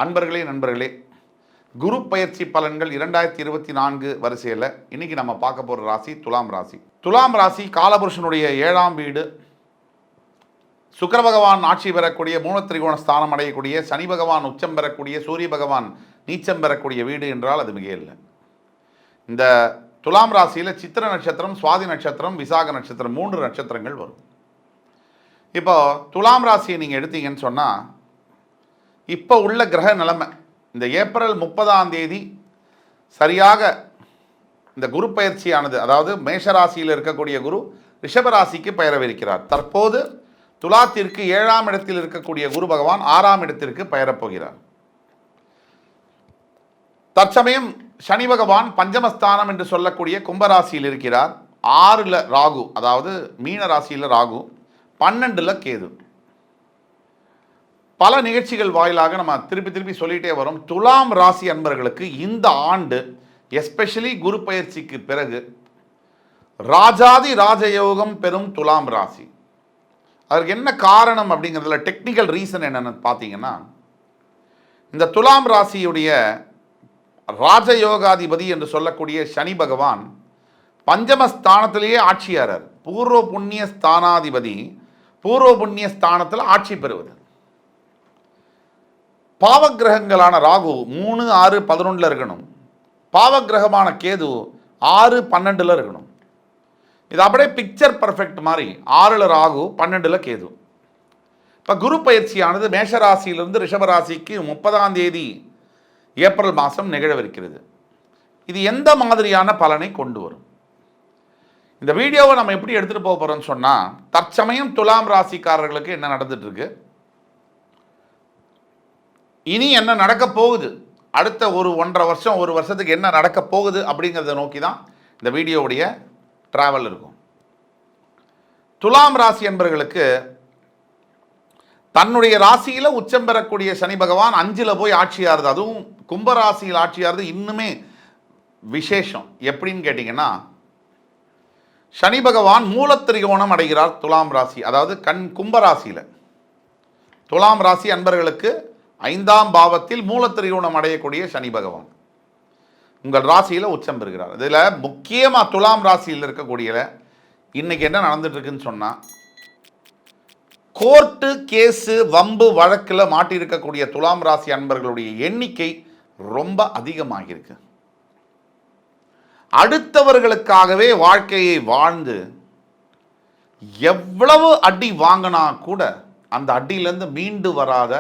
நண்பர்களே குரு பயிற்சி பலன்கள் 2024 வரிசையில் இன்னைக்கு நம்ம பார்க்க போகிற ராசி துலாம் ராசி. துலாம் ராசி காலபுருஷனுடைய 7ஆம் வீடு, சுக்கிர பகவான் ஆட்சி பெறக்கூடிய மூலத்திரிகோண ஸ்தானம் அடையக்கூடிய, சனி பகவான் உச்சம் பெறக்கூடிய, சூரிய பகவான் நீச்சம் பெறக்கூடிய வீடு என்றால் அது மிக இல்லை. இந்த துலாம் ராசியில் சித்திர நட்சத்திரம், சுவாதி நட்சத்திரம், விசாக நட்சத்திரம் 3 நட்சத்திரங்கள் வரும். இப்போ துலாம் ராசியை நீங்கள் எடுத்தீங்கன்னு சொன்னால், இப்போ உள்ள கிரக நிலைமை இந்த ஏப்ரல் 30ஆம் தேதி சரியாக இந்த குரு பயிற்சியானது, அதாவது மேஷராசியில் இருக்கக்கூடிய குரு ரிஷபராசிக்கு பெயரவிருக்கிறார். தற்போது துலாத்திற்கு 7ஆம் இடத்தில் இருக்கக்கூடிய குரு பகவான் 6ஆம் இடத்திற்கு பெயரப்போகிறார். தற்சமயம் சனி பகவான் பஞ்சமஸ்தானம் என்று சொல்லக்கூடிய கும்பராசியில் இருக்கிறார். 6ல் ராகு, அதாவது மீன ராசியில் ராகு, 12ல் கேது. பல நிகழ்ச்சிகள் வாயிலாக நம்ம திருப்பி சொல்லிட்டே வரோம். துலாம் ராசி அன்பர்களுக்கு இந்த ஆண்டு எஸ்பெஷலி குரு பயிற்சிக்கு பிறகு ராஜாதி ராஜயோகம் பெறும் துலாம் ராசி. அதற்கு என்ன காரணம் அப்படிங்கிறதுல டெக்னிக்கல் ரீசன் என்னன்னு பார்த்தீங்கன்னா, இந்த துலாம் ராசியுடைய ராஜயோகாதிபதி என்று சொல்லக்கூடிய சனி பகவான் பஞ்சமஸ்தானத்திலேயே ஆட்சியாளர். பூர்வ புண்ணிய ஸ்தானாதிபதி பூர்வ புண்ணிய ஸ்தானத்தில் ஆட்சி பெறுவது. பாவக்கிரகங்களான ராகு 3, 6, 11 இருக்கணும். பாவக்கிரகமான கேது 6, 12 இருக்கணும். இது அப்படியே பிக்சர் பர்ஃபெக்ட் மாதிரி 6ல் ராகு, 12ல் கேது. இப்போ குரு பயிற்சியானது மேஷராசியிலிருந்து ரிஷபராசிக்கு 30ஆம் தேதி ஏப்ரல் மாதம் நிகழவிருக்கிறது. இது எந்த மாதிரியான பலனை கொண்டு வரும்? இந்த வீடியோவை நம்ம எப்படி எடுத்துகிட்டு போக போகிறோம்னு சொன்னால், தற்சமயம் துலாம் ராசிக்காரர்களுக்கு என்ன நடந்துட்டு இருக்கு, இனி என்ன நடக்க போகுது, அடுத்த 1.5 வருஷம் 1 வருஷத்துக்கு என்ன நடக்க போகுது அப்படிங்கிறத நோக்கி தான் இந்த வீடியோவுடைய டிராவல் இருக்கும். துலாம் ராசி என்பவர்களுக்கு தன்னுடைய ராசியில் உச்சம் பெறக்கூடிய சனி பகவான் 5ல் போய் ஆட்சியாருது. அதுவும் கும்பராசியில் ஆட்சியாருது இன்னுமே விசேஷம். எப்படின்னு கேட்டிங்கன்னா, சனி பகவான் மூலத்திரிகோணம் அடைகிறார் துலாம் ராசி, அதாவது கும்பராசியில். துலாம் ராசி அன்பர்களுக்கு 5ஆம் பாவத்தில் மூலத்திரிகோணம் அடையக்கூடிய சனி பகவான் உங்கள் ராசியில் உச்சம் பெறுகிறார். இதில் முக்கியமாக துலாம் ராசியில் இருக்கக்கூடிய இன்னைக்கு என்ன நடந்துட்டு இருக்குன்னு சொன்னால், கோர்ட்டு கேஸு வம்பு வழக்கில் மாட்டியிருக்கக்கூடிய துலாம் ராசி அன்பர்களுடைய எண்ணிக்கை ரொம்ப அதிகமாகிருக்கு. அடுத்தவர்களுக்காகவே வாழ்க்கையை வாழ்ந்து எவ்வளவு அடி வாங்கினா கூட அந்த அடியிலேருந்து மீண்டு வராத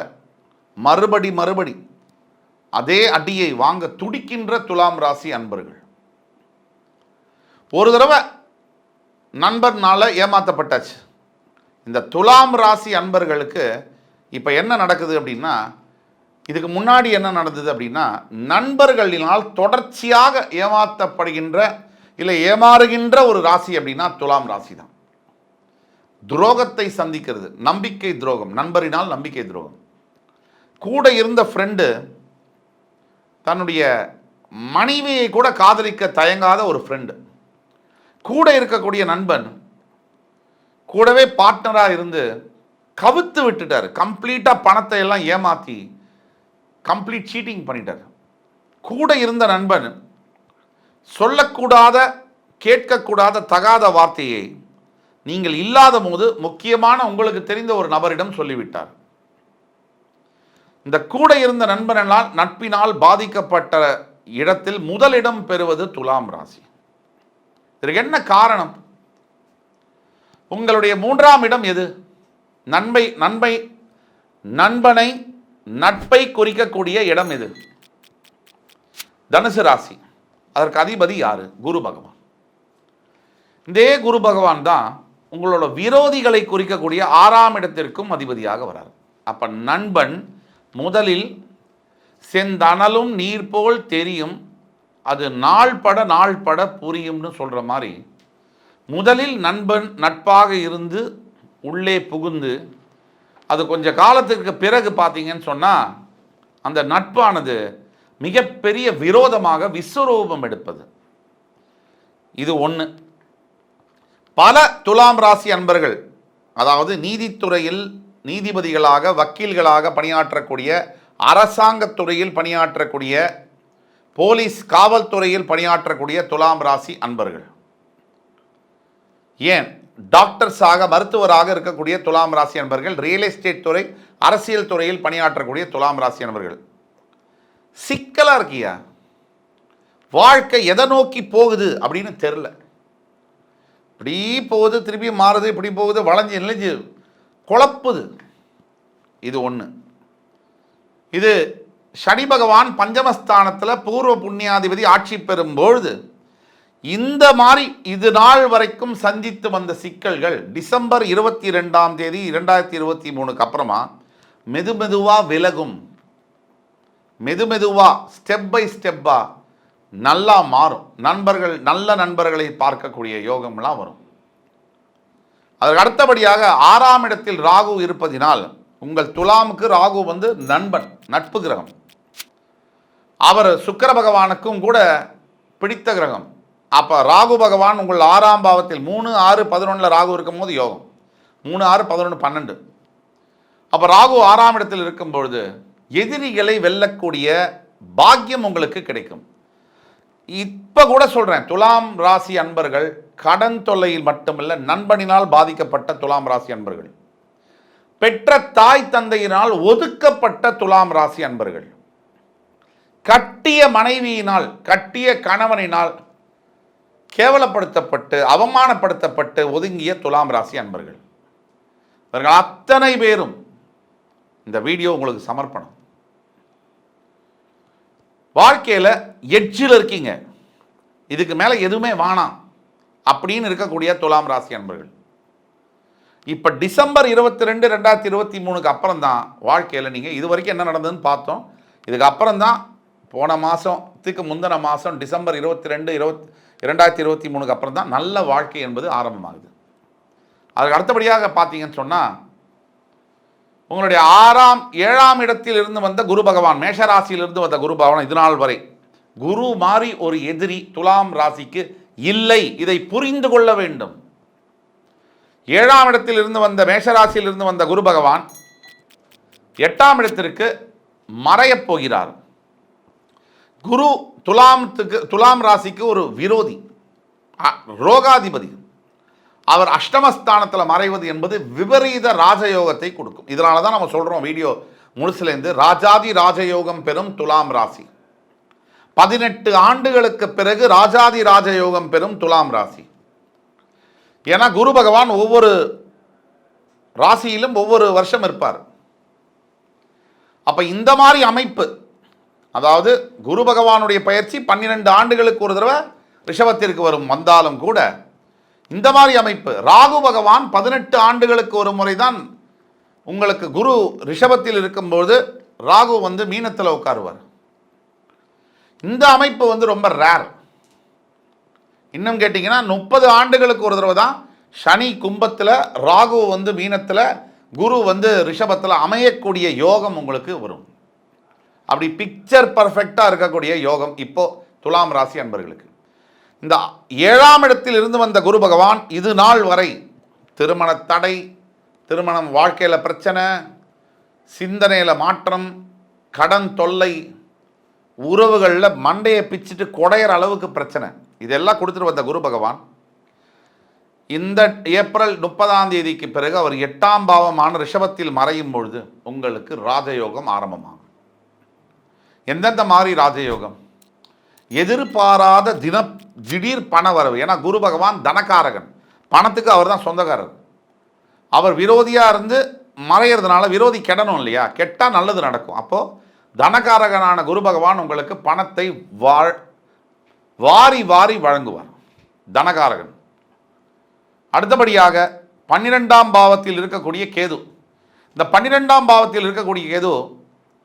மறுபடி அதே அடியை வாங்க துடிக்கின்ற துலாம் ராசி அன்பர்கள். ஒரு தடவை நண்பர்னால ஏமாற்றப்பட்டாச்சு. இந்த துலாம் ராசி அன்பர்களுக்கு இப்போ என்ன நடக்குது அப்படின்னா, இதுக்கு முன்னாடி என்ன நடந்தது அப்படின்னா, நண்பர்களினால் தொடர்ச்சியாக ஏமாற்றப்படுகின்ற இல்லை ஏமாறுகின்ற ஒரு ராசி அப்படின்னா துலாம் ராசி தான். துரோகத்தை சந்திக்கிறது, நம்பிக்கை துரோகம், நண்பரினால் நம்பிக்கை துரோகம். கூட இருந்த ஃப்ரெண்டு தன்னுடைய மனைவியை கூட காதலிக்க தயங்காத ஒரு ஃப்ரெண்டு, கூட இருக்கக்கூடிய நண்பன் கூடவே பார்ட்னராக இருந்து கவுத்து விட்டுட்டார். கம்ப்ளீட்டாக பணத்தை எல்லாம் ஏமாற்றி கம்ப்ளீட் சீட்டிங் பண்ணிட்டார். கூட இருந்த நண்பன் சொல்லக்கூடாத கேட்கக்கூடாத தகாத வார்த்தையை நீங்கள் இல்லாத போது முக்கியமான உங்களுக்கு தெரிந்த ஒரு நபரிடம் சொல்லிவிட்டார். இந்த கூட இருந்த நண்பனால் நட்பினால் பாதிக்கப்பட்ட இடத்தில் முதலிடம் பெறுவது துலாம் ராசி. இதற்கு என்ன காரணம்? உங்களுடைய 3ஆம் இடம் எது? நண்பனை நட்பை குறிக்கக்கூடிய இடம் எது? தனுசு ராசி. அதற்கு அதிபதி யாரு? குரு பகவான். இதே குரு பகவான் தான் உங்களோட விரோதிகளை குறிக்கக்கூடிய 6ஆம் இடத்திற்கும் அதிபதியாக வரார். அப்ப நண்பன் முதலில் செந்தனலும் நீர் போல் தெரியும், அது நாள் பட புரியும்னு சொல்ற மாதிரி, முதலில் நண்பன் நட்பாக இருந்து உள்ளே புகுந்து அது கொஞ்ச காலத்துக்கு பிறகு பார்த்தீங்கன்னு சொன்னால் அந்த நட்பானது மிகப்பெரிய விரோதமாக விஸ்வரூபம் எடுப்பது. இது ஒன்று. பல துலாம் ராசி அன்பர்கள், அதாவது நீதித்துறையில் நீதிபதிகளாக வக்கீல்களாக பணியாற்றக்கூடிய அரசாங்கத் துறையில் பணியாற்றக்கூடிய, போலீஸ் காவல்துறையில் பணியாற்றக்கூடிய துலாம் ராசி அன்பர்கள், ஏன் டாக்டர்ஸாக மருத்துவராக இருக்கக்கூடிய துலாம் ராசி அன்பர்கள், ரியல் எஸ்டேட் துறை அரசியல் துறையில் பணியாற்றக்கூடிய துலாம் ராசி அன்பர்கள், சிக்கலாக இருக்கியா? வாழ்க்கை எதை நோக்கி போகுது அப்படின்னு தெரில. இப்படி போகுது, திருப்பி மாறுது, இப்படி போகுது, வளைஞ்சு நெளிஞ்சு குழப்புது. இது ஒன்று. இது சனி பகவான் பஞ்சமஸ்தானத்தில் பூர்வ புண்ணியாதிபதி ஆட்சி பெறும் பொழுது இந்த மாதிரி இது நாள் வரைக்கும் சந்தித்து வந்த சிக்கல்கள் டிசம்பர் 22ஆம் தேதி 2023க்கு அப்புறமா மெதுவாக விலகும். மெதுவாக ஸ்டெப் பை ஸ்டெப்பாக நல்லா மாறும். நண்பர்கள், நல்ல நண்பர்களை பார்க்கக்கூடிய யோகம்லாம் வரும். அதற்கு அடுத்தபடியாக 6ஆம் இடத்தில் ராகு இருப்பதினால் உங்கள் துலாமுக்கு ராகு நண்பன், நட்பு கிரகம். அவர் சுக்கிர பகவானுக்கும் கூட பிடித்த கிரகம். அப்போ ராகு பகவான் உங்கள் 6ஆம் பாவத்தில் 3, 6, 11 ராகு இருக்கும் போது யோகம். 3, 6, 11, 12. அப்போ ராகு 6ஆம் இடத்தில் இருக்கும் பொழுது எதிரிகளை வெல்லக்கூடிய பாக்கியம் உங்களுக்கு கிடைக்கும். இப்போ கூட சொல்கிறேன், துலாம் ராசி அன்பர்கள் கடன் தொல்லையில் மட்டுமல்ல, நண்பனினால் பாதிக்கப்பட்ட துலாம் ராசி அன்பர்கள், பெற்ற தாய் தந்தையினால் ஒதுக்கப்பட்ட துலாம் ராசி அன்பர்கள், கட்டிய மனைவியினால், கட்டிய கணவனினால் கேவலப்படுத்தப்பட்டு அவமானப்படுத்தப்பட்டு ஒதுங்கிய துலாம் ராசி அன்பர்கள், இவர்கள் அத்தனை பேரும் இந்த வீடியோ உங்களுக்கு சமர்ப்பணம். வாழ்க்கையில் எட்ஜில் இருக்கீங்க, இதுக்கு மேலே எதுவுமே வேணாம் அப்படின்னு இருக்கக்கூடிய துலாம் ராசி அன்பர்கள், இப்போ டிசம்பர் 22, 2023க்கு அப்புறம் தான் வாழ்க்கையில் நீங்கள் இது வரைக்கும் என்ன நடந்ததுன்னு பார்த்தோம். இதுக்கு அப்புறம் தான் போன மாதத்துக்கு முந்தின மாதம் டிசம்பர் 22, 2023க்கு அப்புறம் தான் நல்ல வாழ்க்கை என்பது ஆரம்பமாகுது. அதுக்கு அடுத்தபடியாக பார்த்தீங்கன்னு சொன்னால் உங்களுடைய 6ஆம் 7ஆம் இடத்தில் இருந்து வந்த குரு பகவான், மேஷராசியிலிருந்து வந்த குரு பகவான் இது நாள் வரை குரு மாறி ஒரு எதிரி துலாம் ராசிக்கு இல்லை. இதை புரிந்து கொள்ள வேண்டும். 7ஆம் இடத்தில் இருந்து வந்த மேஷராசியில் இருந்து வந்த குரு பகவான் 8ஆம் இடத்திற்கு மறையப் போகிறார். குரு துலாம் ராசிக்கு ஒரு விரோதி, ரோகாதிபதி. அவர் அஷ்டமஸ்தானத்தில் மறைவது என்பது விபரீத ராஜயோகத்தை கொடுக்கும். இதனால தான் நம்ம சொல்கிறோம் வீடியோ முழுசுலேருந்து, ராஜாதி ராஜயோகம் பெறும் துலாம் ராசி. 18 ஆண்டுகளுக்கு பிறகு ராஜாதி ராஜயோகம் பெறும் துலாம் ராசி. ஏன்னா குரு பகவான் ஒவ்வொரு ராசியிலும் ஒவ்வொரு வருஷம் இருப்பார். அப்போ இந்த மாதிரி அமைப்பு, அதாவது குரு பகவானுடைய பயிற்சி 12 ஆண்டுகளுக்கு ஒரு தடவை ரிஷபத்திற்கு வந்தாலும் கூட இந்த மாதிரி அமைப்பு, ராகு பகவான் 18 ஆண்டுகளுக்கு ஒரு முறை தான் உங்களுக்கு குரு ரிஷபத்தில் இருக்கும்போது ராகு மீனத்தில் உட்காருவார். இந்த அமைப்பு ரொம்ப ரேர். இன்னும் கேட்டிங்கன்னா 30 ஆண்டுகளுக்கு ஒரு தடவை தான் சனி கும்பத்தில், ராகு மீனத்தில், குரு ரிஷபத்தில் அமையக்கூடிய யோகம் உங்களுக்கு வரும். அப்படி பிக்சர் பர்ஃபெக்டாக இருக்கக்கூடிய யோகம் இப்போ துலாம் ராசி அன்பர்களுக்கு. இந்த 7ஆம் இடத்தில் இருந்து வந்த குரு பகவான் இது நாள் வரை திருமண தடை, திருமணம் வாழ்க்கையில் பிரச்சனை, சிந்தனையில் மாற்றம், கடன் தொல்லை, உறவுகளில் மண்டையை பிச்சுட்டு குடையிற அளவுக்கு பிரச்சனை, இதெல்லாம் கொடுத்துட்டு வந்த குரு பகவான் இந்த ஏப்ரல் 30ஆம் தேதிக்கு பிறகு அவர் 8ஆம் பாவமான ரிஷபத்தில் மறையும் பொழுது உங்களுக்கு ராஜயோகம் ஆரம்பமாகும். எந்தெந்த மாதிரி ராஜயோகம்? எதிர்பாராத திடீர் பண வரவு. ஏன்னா குரு பகவான் தனக்காரகன், பணத்துக்கு அவர் தான் சொந்தக்காரர். அவர் விரோதியாக இருந்து மறையிறதுனால விரோதி கெடணும் இல்லையா, கெட்டால் நல்லது நடக்கும். அப்போது தனக்காரகனான குரு பகவான் உங்களுக்கு பணத்தை வாரி வாரி வழங்குவார், தனகாரகன். அடுத்தபடியாக 12ஆம் பாவத்தில் இருக்கக்கூடிய கேது, இந்த 12ஆம் பாவத்தில் இருக்கக்கூடிய கேது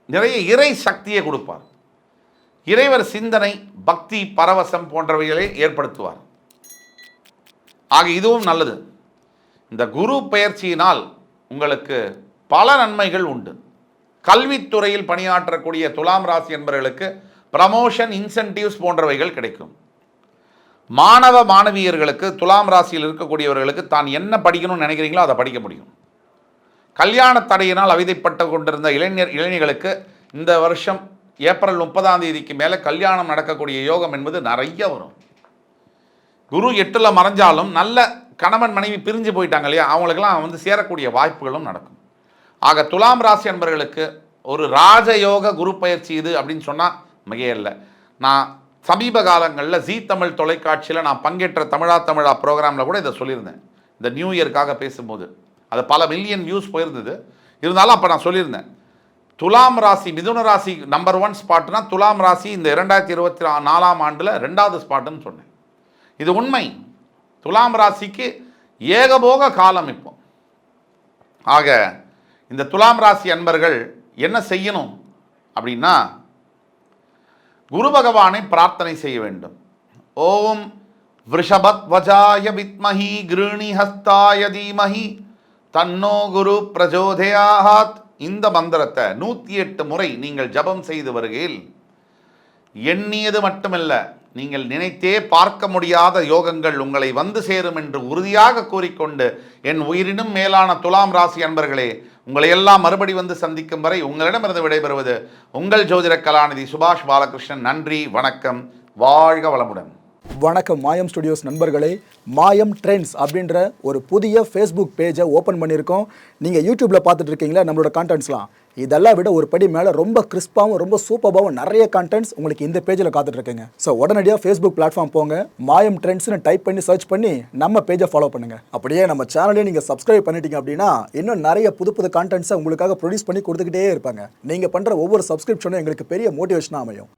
நிறைய இறை சக்தியை கொடுப்பார். இறைவர் சிந்தனை, பக்தி, பரவசம் போன்றவைகளை ஏற்படுத்துவார். ஆக இதுவும் நல்லது. இந்த குரு பெயர்ச்சியினால் உங்களுக்கு பல நன்மைகள் உண்டு. கல்வித்துறையில் பணியாற்றக்கூடிய துலாம் ராசி என்பவர்களுக்கு ப்ரமோஷன், இன்சென்டிவ்ஸ் போன்றவைகள் கிடைக்கும். மாணவ மாணவியர்களுக்கு, துலாம் ராசியில் இருக்கக்கூடியவர்களுக்கு தான் என்ன படிக்கணும்னு நினைக்கிறீங்களோ அதை படிக்க முடியும். கல்யாண தடையினால் அவதிப்பட்டு கொண்டிருந்த இளைஞர்களுக்கு இந்த வருஷம் ஏப்ரல் 30ஆம் தேதிக்கு மேலே கல்யாணம் நடக்கக்கூடிய யோகம் என்பது நிறைய வரும். குரு 8ல் மறைஞ்சாலும் நல்ல கணவன் மனைவி பிரிஞ்சு போயிட்டாங்க இல்லையா, அவங்களுக்கெல்லாம் சேரக்கூடிய வாய்ப்புகளும் நடக்கும். ஆக துலாம் ராசி அன்பர்களுக்கு ஒரு ராஜயோக குரு பயிற்சி இது அப்படின்னு சொன்னால் மிக இல்லை. நான் சமீப காலங்களில் ஜீ தமிழ் தொலைக்காட்சியில் நான் பங்கேற்ற தமிழா ப்ரோக்ராமில் கூட இதை சொல்லியிருந்தேன். இந்த நியூ இயர்க்காக பேசும்போது அது பல மில்லியன் வியூஸ் போயிருந்தது. இருந்தாலும் அப்போ நான் சொல்லியிருந்தேன், துலாம் ராசி மிதுன ராசி நம்பர் 1 ஸ்பாட்னா துலாம் ராசி இந்த 2024ஆம் ஆண்டில் 2வது ஸ்பாட்டுன்னு சொன்னேன். இது உண்மை. துலாம் ராசிக்கு ஏகபோக காலம் இப்போ. ஆக இந்த துலாம் ராசி அன்பர்கள் என்ன செய்யணும் அப்படின்னா, குரு பகவானை பிரார்த்தனை செய்ய வேண்டும். ஓம் விருஷபத்வஜாய வித்மஹி கிருணி ஹஸ்தாய தீமஹி தன்னோ குரு பிரஜோதயாத். இந்த மந்திரத்தை 108 முறை நீங்கள் ஜபம் செய்து வருகையில் எண்ணியது மட்டுமல்ல, நீங்கள் நினைத்தே பார்க்க முடியாத யோகங்கள் உங்களை வந்து சேரும் என்று உறுதியாக கூறிக்கொண்டு, என் உயிரினும் மேலான துலாம் ராசி அன்பர்களே, உங்களை எல்லாம் மறுபடி வந்து சந்திக்கும் வரை உங்களிடமிருந்து விடைபெறுவது உங்கள் ஜோதிட கலாநிதி சுபாஷ் பாலகிருஷ்ணன். நன்றி, வணக்கம், வாழ்க வளமுடன். வணக்கம் மாயம் ஸ்டுடியோஸ் நண்பர்களே. மாயம் ட்ரெண்ட்ஸ் அப்படின்ற ஒரு புதிய ஃபேஸ்புக் பேஜை ஓப்பன் பண்ணியிருக்கோம். நீங்கள் யூடியூப்பில் பார்த்துட்டு இருக்கீங்களா நம்மளோட கான்டென்ட்ஸ்லாம், இதெல்லாம் விட ஒரு படி மேலே ரொம்ப கிறிஸ்பாகவும் ரொம்ப சூப்பராகவும் நிறைய கான்டென்ட்ஸ் உங்களுக்கு இந்த பேஜில் காத்துட்ருக்குங்க. ஸோ உடனடியாக ஃபேஸ்புக் பிளாட்ஃபார்ம் போங்க, மாயம் ட்ரெண்ட்ஸ்னு டைப் பண்ணி சர்ச் பண்ணி நம்ம பேஜை ஃபாலோ பண்ணுங்கள். அப்படியே நம்ம சேனலையும் நீங்கள் சப்ஸ்கிரைப் பண்ணிட்டீங்க அப்படின்னா இன்னும் நிறைய புது கான்டென்ட்ஸை உங்களுக்காக ப்ரொடியூஸ் பண்ணி கொடுத்துக்கிட்டே இருப்பாங்க. நீங்கள் பண்ணுற ஒவ்வொரு சப்ஸ்கிரிப்ஷனும் எங்களுக்கு பெரிய மோட்டிவேஷனாக அமையும்.